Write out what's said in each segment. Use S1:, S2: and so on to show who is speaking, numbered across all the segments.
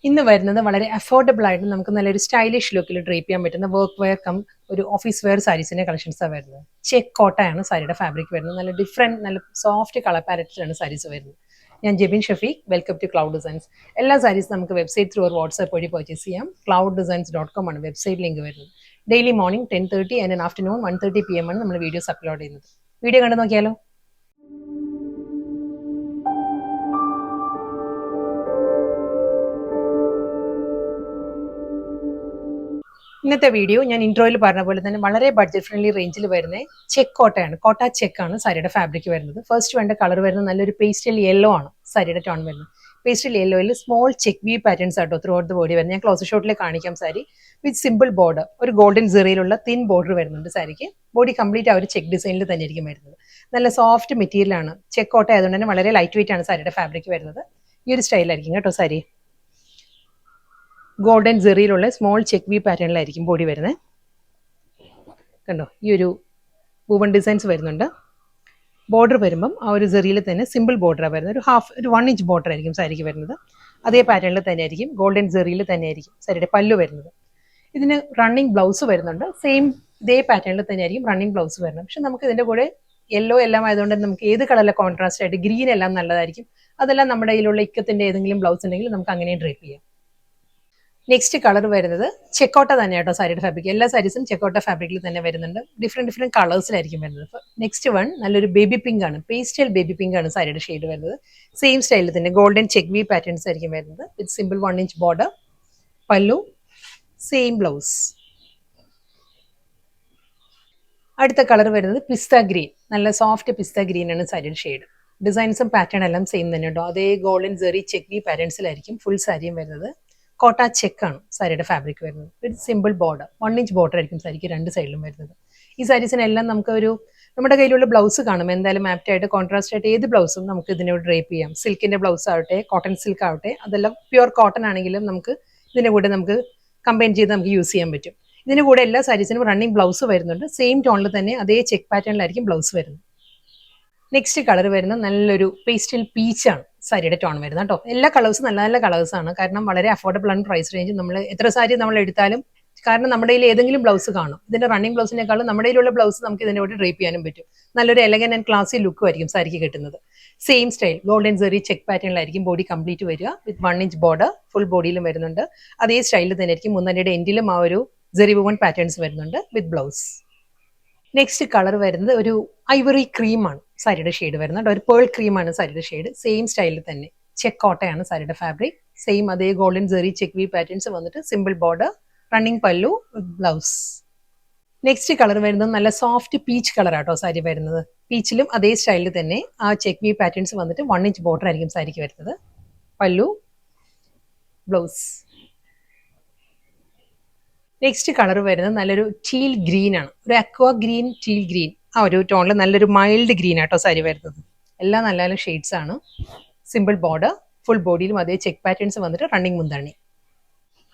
S1: ഇന്ന് വരുന്നത് വളരെ അഫോർഡബിൾ ആയിട്ട് നമുക്ക് നല്ലൊരു സ്റ്റൈലിഷ് ലുക്കിൽ ഡ്രേപ്പ് ചെയ്യാൻ പറ്റുന്ന വർക്ക് വെയർ കം ഒരു ഓഫീസ് വെയർ സാരീസിന്റെ കളക്ഷൻസാണ് വരുന്നത്. ചെക്ക് കോട്ടയാണ് സാരിയുടെ ഫാബ്രിക് വരുന്നത്. നല്ല ഡിഫറെന്റ് നല്ല സോഫ്റ്റ് കളർ പാലറ്റിലാണ് സാരീസ് വരുന്നത്. ഞാൻ Jebin Shafeeq, welcome to cloud designs. എല്ലാ സാരീസ് നമുക്ക് വെബ്സൈറ്റ് ത്രൂ ഒരു വാട്സ്ആപ്പ് വഴി പർച്ചേസ് ചെയ്യാം. clouddesigns.com ആണ് വെബ്സൈറ്റ് ലിങ്ക് വരുന്നത്. Daily morning 10:30 and afternoon 1:30 PM ആണ് നമ്മൾ വീഡിയോസ് അപ്ലോഡ് ചെയ്യുന്നത്. വീഡിയോ കണ്ടു നോക്കിയാലോ. ഇന്നത്തെ വീഡിയോ ഞാൻ ഇൻട്രോയിൽ പറഞ്ഞ പോലെ തന്നെ വളരെ ബഡ്ജറ്റ് ഫ്രണ്ട്ലി റേഞ്ചിൽ വരുന്ന ചെക്ക് കോട്ടയാണ്. കോട്ട ചെക്കാണ് സാരിയുടെ ഫാബ്രിക് വരുന്നത്. ഫസ്റ്റ് വേണ്ട കളർ വരുന്നത് നല്ലൊരു പേസ്റ്റൽ യെല്ലോ ആണ് സാരിയുടെ ടോൺ വരുന്നത്. പേസ്റ്റൽ യെല്ലോയിൽ സ്മോൾ ചെക്ക് വി പാറ്റേൺസ് ആട്ടോ ത്രൂ ഔട്ട് ദ ബോഡി വരുന്നത്. ഞാൻ ക്ലോസ് ഷോട്ടിൽ കാണിക്കാം. സാരി വിത്ത് സിമ്പിൾ ബോർഡർ, ഒരു ഗോൾഡൻ സെറിയിലുള്ള തിൻ ബോർഡർ വരുന്നുണ്ട് സാരിക്ക്. ബോഡി കംപ്ലീറ്റ് ആ ഒരു ചെക്ക് ഡിസൈനിൽ തന്നെ ആയിരിക്കും വരുന്നത്. നല്ല സോഫ്റ്റ് മെറ്റീരിയൽ ആണ്. ചെക്ക് കോട്ട ആയതുകൊണ്ട് തന്നെ വളരെ ലൈറ്റ് വെയിറ്റ് ആണ് സാരിയുടെ ഫാബ്രിക് വരുന്നത്. ഈ ഒരു സ്റ്റൈലായിരിക്കും കേട്ടോ സാരി. ഗോൾഡൻ സെറിയിലുള്ള സ്മോൾ ചെക്ക് വി പാറ്റേണിലായിരിക്കും ബോഡി വരുന്നത്. കണ്ടോ, ഈ ഒരു വൂവൺ ഡിസൈൻസ് വരുന്നുണ്ട്. ബോർഡർ വരുമ്പം ആ ഒരു സെറിയിൽ തന്നെ സിമ്പിൾ ബോർഡറാണ് വരുന്നത്. ഒരു 1 ഇഞ്ച് ബോർഡർ ആയിരിക്കും സാരിക്ക് വരുന്നത്. അതേ പാറ്റേണിൽ തന്നെ ആയിരിക്കും, ഗോൾഡൻ സെറിയിൽ തന്നെ ആയിരിക്കും സാരിയുടെ പല്ലു വരുന്നത്. ഇതിന് റണ്ണിങ് ബ്ലൗസ് വരുന്നുണ്ട്. സെയിം ഇതേ പാറ്റേണിൽ തന്നെ ആയിരിക്കും റണ്ണിങ് ബ്ലൗസ് വരുന്നത്. പക്ഷെ നമുക്ക് ഇതിൻ്റെ കൂടെ യെല്ലോ എല്ലാം ആയതുകൊണ്ട് നമുക്ക് ഏത് കളറിലെ കോൺട്രാസ്റ്റ് ആയിട്ട് ഗ്രീൻ എല്ലാം നല്ലതായിരിക്കും. അതെല്ലാം നമ്മുടെ കയ്യിലുള്ള ഇക്കത്തിൻ്റെ ഏതെങ്കിലും ബ്ലൗസ് ഉണ്ടെങ്കിൽ നമുക്ക് അങ്ങനെ ഡ്രേപ്പ് ചെയ്യാം. നെക്സ്റ്റ് കളർ വരുന്നത് ചെക്കോട്ട തന്നെ കേട്ടോ സാരിയുടെ ഫാബ്രിക്. എല്ലാ സാരീസും ചെക്കോട്ട ഫാബ്രിക്കിൽ തന്നെ വരുന്നുണ്ട്. ഡിഫറെന്റ് കളേഴ്സിലായിരിക്കും വരുന്നത്. നെക്സ്റ്റ് വൺ നല്ലൊരു ബേബി പിങ്ക് ആണ്. പേസ്റ്റൽ ബേബി പിങ്ക് ആണ് സാരിയുടെ ഷെയ്ഡ് വരുന്നത്. സെയിം സ്റ്റൈലിൽ തന്നെ ഗോൾഡൻ ചെക്ക് വി പാറ്റേൺസ് ആയിരിക്കും വരുന്നത്. വിത്ത് സിമ്പിൾ 1 ഇഞ്ച് ബോർഡർ, പല്ലു, സെയിം ബ്ലൗസ്. അടുത്ത കളർ വരുന്നത് പിസ്ത ഗ്രീൻ. നല്ല സോഫ്റ്റ് പിസ്ത ഗ്രീൻ ആണ് സാരിയുടെ ഷെയ്ഡ്. ഡിസൈൻസും പാറ്റേൺ എല്ലാം സെയിം തന്നെ ഉണ്ടോ. അതേ golden zari check V പാറ്റേൺസിലായിരിക്കും full സാരിയും വരുന്നത്. കോട്ട ചെക്കാണ് സാരിയുടെ ഫാബ്രിക് വരുന്നത്. വിത്ത് സിമ്പിൾ ബോർഡർ, 1 ഇഞ്ച് ബോർഡർ ആയിരിക്കും സാരിക്ക് രണ്ട് സൈഡിലും വരുന്നത്. ഈ സാരീസിനെല്ലാം നമുക്ക് നമ്മുടെ കയ്യിലുള്ള ബ്ലൗസ് കാണും. എന്തായാലും ആപ്റ്റ് ആയിട്ട് കോൺട്രാസ്റ്റ് ആയിട്ട് ഏത് ബ്ലൗസും നമുക്ക് ഇതിനോട് ഡ്രേപ്പ് ചെയ്യാം. സിൽക്കിന്റെ ബ്ലൗസ് ആവട്ടെ, കോട്ടൺ സിൽക്ക് ആവട്ടെ, അതെല്ലാം പ്യുവർ കോട്ടൺ ആണെങ്കിലും നമുക്ക് ഇതിന്റെ കൂടെ നമുക്ക് കമ്പൈൻ ചെയ്ത് നമുക്ക് യൂസ് ചെയ്യാൻ പറ്റും. ഇതിന്റെ കൂടെ എല്ലാ സാരീസിനും റണ്ണിങ് ബ്ലൗസ് വരുന്നുണ്ട്. സെയിം ടോണിൽ തന്നെ അതേ ചെക്ക് പാറ്റേണിലായിരിക്കും ബ്ലൗസ് വരുന്നത്. നെക്സ്റ്റ് കളർ വരുന്നത് നല്ലൊരു പേസ്റ്റൽ പീച്ചാണ് സാരിയുടെ ടോൺ വരുന്നത് കേട്ടോ. എല്ലാ കളേഴ്സും നല്ല നല്ല കളേഴ്സ് ആണ്. കാരണം വളരെ അഫോർഡബിൾ ആണ് പ്രൈസ് റേഞ്ച്. നമ്മൾ എത്ര സാരി നമ്മൾ എടുത്താലും, കാരണം നമ്മുടെ കയ്യിൽ ഏതെങ്കിലും ബ്ലൗസ് കാണും. ഇതിന്റെ റണ്ണിങ് ബ്ലൗസിനേക്കാളും നമ്മുടെ കയ്യിലുള്ള ബ്ലൗസ് നമുക്ക് ഇതിന്റെ കൂടെ ഡ്രേപ്പ് ചെയ്യാനും പറ്റും. നല്ലൊരു എലഗൻ ആൻഡ് ക്ലാസി ലുക്കും ആയിരിക്കും സാരിക്ക് കിട്ടുന്നത്. Same style golden zari check പാറ്റേണിലായിരിക്കും ബോഡി കംപ്ലീറ്റ് വരിക. വിത്ത് 1 ഇഞ്ച് ബോർഡർ ഫുൾ ബോഡിയിലും വരുന്നുണ്ട്. അതേ സ്റ്റൈലിൽ തന്നെ ആയിരിക്കും മുന്നണിയുടെ എൻഡിലും ആ ഒരു സെറി വുവൺ പാറ്റേൺസ് വരുന്നുണ്ട് വിത്ത് ബ്ലൗസ്. നെക്സ്റ്റ് കളർ വരുന്നത് ഒരു ഐവറി ക്രീമാണ് സാരിയുടെ ഷെയ്ഡ് വരുന്നത്. ഒരു പേൾ ക്രീമാണ് സാരിയുടെ ഷെയ്ഡ്. സെയിം സ്റ്റൈലിൽ തന്നെ ചെക്ക് കോട്ടയാണ് സാരിയുടെ ഫാബ്രിക്. സെയിം അതേ golden zari check V patterns വന്നിട്ട് സിമ്പിൾ ബോർഡർ, റണ്ണിങ് പല്ലു, ബ്ലൗസ്. നെക്സ്റ്റ് കളർ വരുന്നത് നല്ല സോഫ്റ്റ് പീച്ച് കളർ ആട്ടോ സാരി വരുന്നത്. പീച്ചിലും അതേ സ്റ്റൈലിൽ തന്നെ ആ ചെക്ക് വി പാറ്റേൺസ് വന്നിട്ട് 1 ഇഞ്ച് ബോർഡർ ആയിരിക്കും സാരിക്ക് വരുന്നത്. പല്ലു, ബ്ലൗസ്. നെക്സ്റ്റ് കളർ വരുന്നത് നല്ലൊരു ടീൽ ഗ്രീൻ ആണ്. ഒരു അക്വ ഗ്രീൻ, ടീൽ ഗ്രീൻ, ആ ഒരു ടോണിൽ നല്ലൊരു മൈൽഡ് ഗ്രീൻ ആട്ടോ സാരി വരുന്നത്. എല്ലാം നല്ല നല്ല ഷെയ്ഡ്സ് ആണ്. സിമ്പിൾ ബോർഡർ, ഫുൾ ബോഡിയിലും അതേ ചെക്ക് പാറ്റേൺസ് വന്നിട്ട് റണ്ണിങ് മുന്താണി.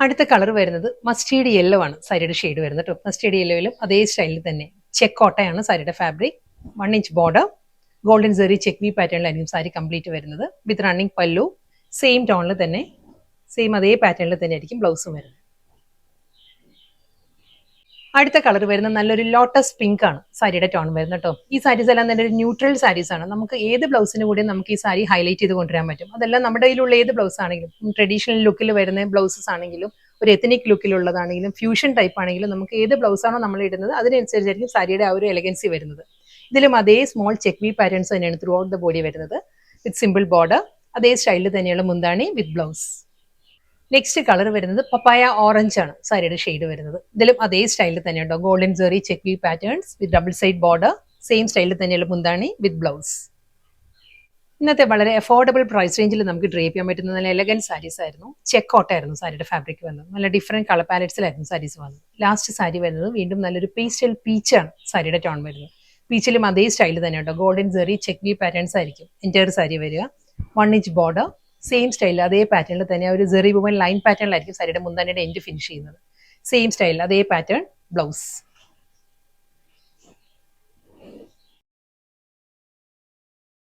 S1: അടുത്ത കളർ വരുന്നത് മസ്റ്റേർഡ് യെല്ലോ ആണ് സാരിയുടെ ഷെയ്ഡ് വരുന്നത് കേട്ടോ. മസ്റ്റേർഡ് യെല്ലോയിലും അതേ സ്റ്റൈലിൽ തന്നെ ചെക്ക് കോട്ടയാണ് സാരിയുടെ fabric. 1 inch border, golden zari check V പാറ്റേണിലായിരിക്കും സാരി കംപ്ലീറ്റ് വരുന്നത്. വിത്ത് റണ്ണിങ് പല്ലു, സെയിം ടോണിൽ തന്നെ സെയിം അതേ പാറ്റേണിൽ തന്നെ ആയിരിക്കും ബ്ലൗസും വരുന്നത്. അടുത്ത കളർ വരുന്ന നല്ലൊരു ലോട്ടസ് പിങ്ക് ആണ് സാരിയുടെ ടോൺ വരുന്നത് കേട്ടോ. ഈ സാരീസ് എല്ലാം തന്നെ ഒരു ന്യൂട്രൽ സാരീസ് ആണ്. നമുക്ക് ഏത് ബ്ലൗസിന് കൂടി നമുക്ക് ഈ സാരി ഹൈലൈറ്റ് ചെയ്ത് കൊണ്ടുവരാൻ പറ്റും. അതെല്ലാം നമ്മുടെ കയ്യിലുള്ള ഏത് ബ്ലൗസ് ആണെങ്കിലും, ട്രഡീഷണൽ ലുക്കിൽ വരുന്ന ബ്ലൗസസ് ആണെങ്കിലും, ഒരു എത്തനിക് ലുക്കിലുള്ളതാണെങ്കിലും, ഫ്യൂഷൻ ടൈപ്പ് ആണെങ്കിലും, നമുക്ക് ഏത് ബ്ലൗസ് ആണോ നമ്മൾ ഇടുന്നത് അതിനനുസരിച്ചായിരിക്കും സാരിയുടെ ആ ഒരു എലഗൻസി വരുന്നത്. ഇതിലും അതേ സ്മോൾ ചെക്ക് വി പാറ്റേൺസ് തന്നെയാണ് ത്രൂ ഔട്ട് ദ ബോഡി വരുന്നത്. വിത്ത് സിമ്പിൾ ബോർഡർ, അതേ സ്റ്റൈലിൽ തന്നെയുള്ള മുന്താണി വിത്ത് ബ്ലൗസ്. നെക്സ്റ്റ് കളർ വരുന്നത് പപ്പായ ഓറഞ്ച് ആണ് സാരിയുടെ ഷെയ്ഡ് വരുന്നത്. ഇതിലും അതേ സ്റ്റൈലിൽ തന്നെയുണ്ടോ golden zari check V patterns with double side border, same സ്റ്റൈലിൽ തന്നെയുള്ള മുന്താണി വിത്ത് ബ്ലൗസ്. ഇന്നത്തെ വളരെ അഫോർഡബിൾ പ്രൈസ് റേഞ്ചിൽ നമുക്ക് ഡ്രേപ്പ് ചെയ്യാൻ പറ്റുന്ന നല്ല എലഗൻ സാരീസ് ആയിരുന്നു. ചെക്ക് കോട്ടയായിരുന്നു സാരിയുടെ ഫാബ്രിക് വന്നത്. നല്ല ഡിഫറെന്റ് കളർ പാലറ്റ്സിലായിരുന്നു സാരീസ് വന്നത്. ലാസ്റ്റ് സാരി വരുന്നത് വീണ്ടും നല്ലൊരു പേസ്റ്റൽ പീച്ചാണ് സാരിയുടെ ടോൺ വരുന്നത്. പീച്ചിലും അതേ സ്റ്റൈലിൽ തന്നെയുണ്ടോ golden zari check V patterns ആയിരിക്കും എൻറ്റയർ സാരി വരിക. 1 ഇഞ്ച് ബോർഡർ, സെയിം സ്റ്റൈലിൽ അതേ പാറ്റേണിൽ തന്നെ ഒരു സെറി വുവൺ ലൈൻ പാറ്റേണിലായിരിക്കും സാരിയുടെ മുന്താനിയുടെ എൻഡ് ഫിനിഷ് ചെയ്യുന്നത്. സെയിം സ്റ്റൈലിൽ അതേ പാറ്റേൺ ബ്ലൗസ്.